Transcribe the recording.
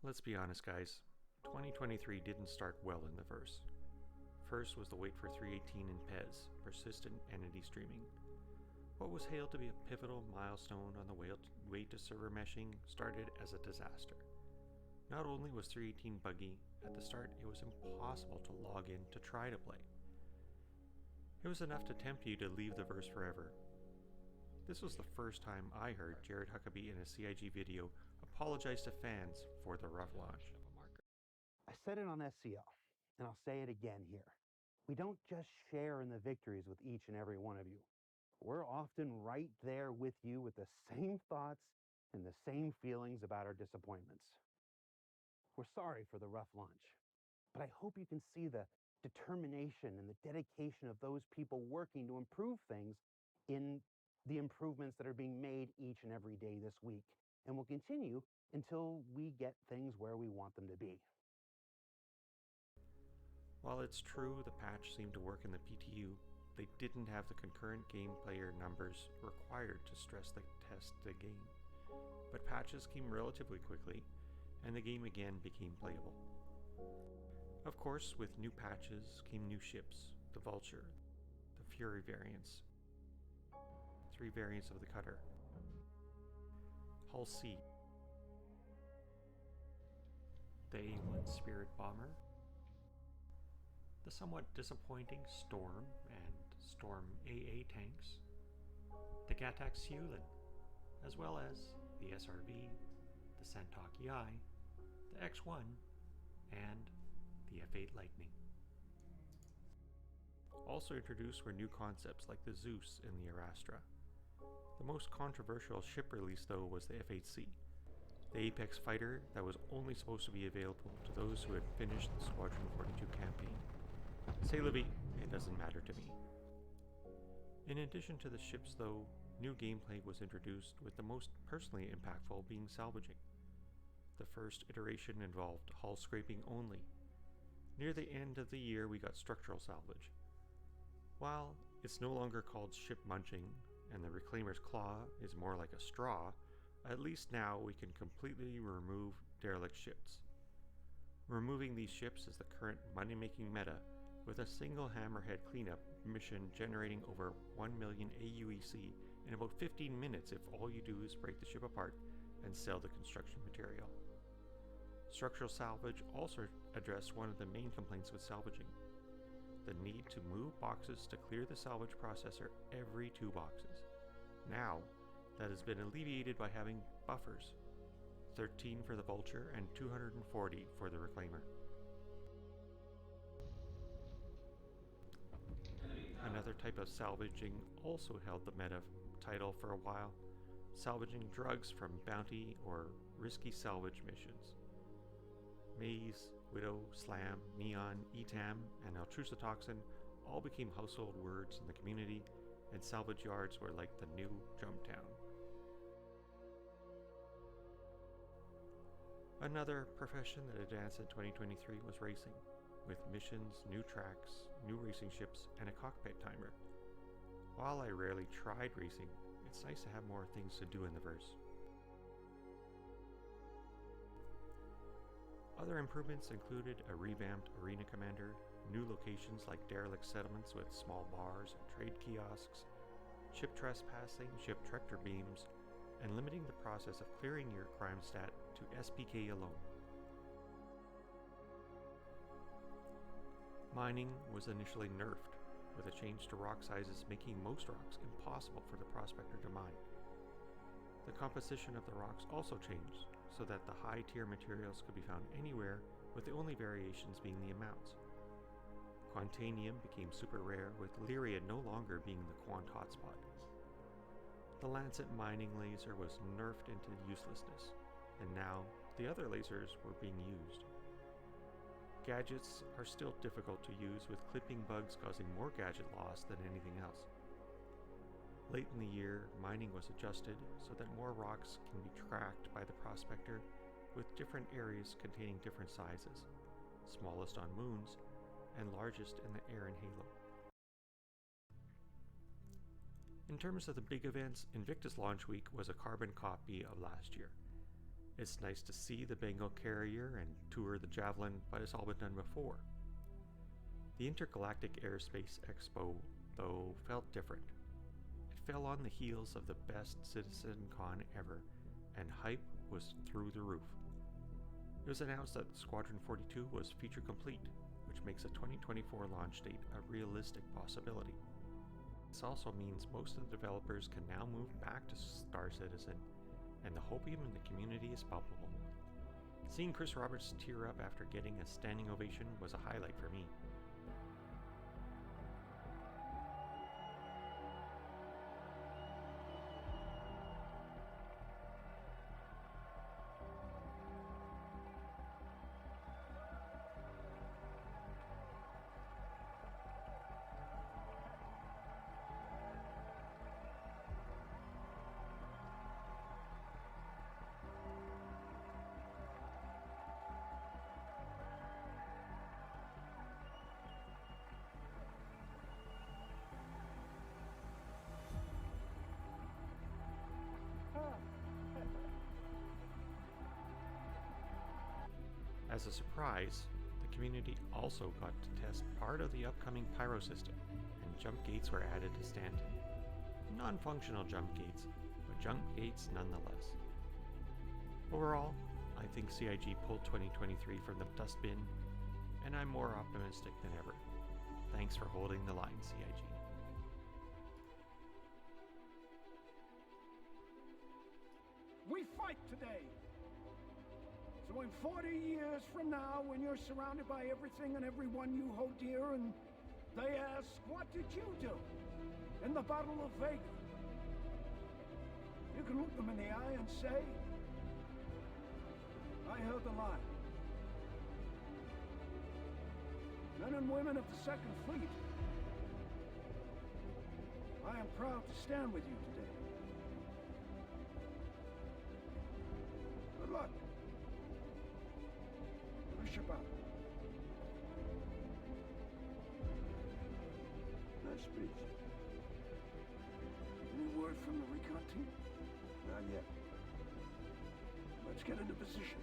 Let's be honest, guys. 2023 didn't start well in the verse. First was the wait for 318 in PEZ, persistent entity streaming. What was hailed to be a pivotal milestone on the way to server meshing started as a disaster. Not only was 318 buggy, at the start it was impossible to log in to try to play. It was enough to tempt you to leave the verse forever. This was the first time I heard Jared Huckabee in a CIG video apologize to fans for the rough launch. I said it on SCL, and I'll say it again here. We don't just share in the victories with each and every one of you. We're often right there with you with the same thoughts and the same feelings about our disappointments. We're sorry for the rough launch, but I hope you can see the determination and the dedication of those people working to improve things in the improvements that are being made each and every day this week, and will continue until we get things where we want them to be. While it's true the patch seemed to work in the PTU, they didn't have the concurrent game player numbers required to stress the test the game. But patches came relatively quickly, and the game again became playable. Of course, with new patches came new ships, the Vulture, the Fury variants, 3 variants of the Cutter, Hull C, the A1 Spirit Bomber, the somewhat disappointing Storm and Storm AA tanks, the Gatax Yulin, as well as the SRV, the Santok Yai, the X1, and the F8 Lightning. Also introduced were new concepts like the Zeus and the Arastra. The most controversial ship release though was the F8C, the Apex fighter that was only supposed to be available to those who had finished the Squadron 42 campaign. Say la vie, it doesn't matter to me. In addition to the ships though, new gameplay was introduced, with the most personally impactful being salvaging. The first iteration involved hull scraping only. Near the end of the year we got structural salvage. While it's no longer called ship munching, and the Reclaimer's Claw is more like a straw, at least now we can completely remove derelict ships. Removing these ships is the current money-making meta, with a single hammerhead cleanup mission generating over 1 million AUEC in about 15 minutes if all you do is break the ship apart and sell the construction material. Structural salvage also addressed one of the main complaints with salvaging: the need to move boxes to clear the salvage processor every 2 boxes. Now, that has been alleviated by having buffers, 13 for the Vulture and 240 for the Reclaimer. Another type of salvaging also held the meta title for a while: salvaging drugs from bounty or risky salvage missions. Maze, Widow, Slam, Neon, ETAM, and Altrusotoxin all became household words in the community, and salvage yards were like the new jump town. Another profession that advanced in 2023 was racing, with missions, new tracks, new racing ships, and a cockpit timer. While I rarely tried racing, it's nice to have more things to do in the verse. Other improvements included a revamped Arena Commander, new locations like derelict settlements with small bars and trade kiosks, ship trespassing, ship tractor beams, and limiting the process of clearing your crime stat to SPK alone. Mining was initially nerfed, with a change to rock sizes making most rocks impossible for the prospector to mine. The composition of the rocks also changed, so that the high-tier materials could be found anywhere, with the only variations being the amounts. Quantanium became super rare, with Lyria no longer being the quant hotspot. The Lancet mining laser was nerfed into uselessness, and now the other lasers were being used. Gadgets are still difficult to use, with clipping bugs causing more gadget loss than anything else. Late in the year, mining was adjusted so that more rocks can be tracked by the prospector, with different areas containing different sizes, smallest on moons and largest in the Air and Halo. In terms of the big events, Invictus Launch Week was a carbon copy of last year. It's nice to see the Bengal carrier and tour the Javelin, but it's all been done before. The Intergalactic Airspace Expo, though, felt different. It fell on the heels of the best CitizenCon ever, and hype was through the roof. It was announced that Squadron 42 was feature complete, which makes a 2024 launch date a realistic possibility. This also means most of the developers can now move back to Star Citizen, and the hopium in the community is palpable. Seeing Chris Roberts tear up after getting a standing ovation was a highlight for me. As a surprise, the community also got to test part of the upcoming pyro system, and jump gates were added to Stanton. Non-functional jump gates, but jump gates nonetheless. Overall, I think CIG pulled 2023 from the dustbin, and I'm more optimistic than ever. Thanks for holding the line, CIG. We fight today! So in 40 years from now, when you're surrounded by everything and everyone you hold dear, and they ask, what did you do in the Battle of Vega? You can look them in the eye and say, I held the line. Men and women of the Second Fleet, I am proud to stand with you today. Good luck. Shabbat. Nice speech. Any word from the recon team? Not yet. Let's get into position.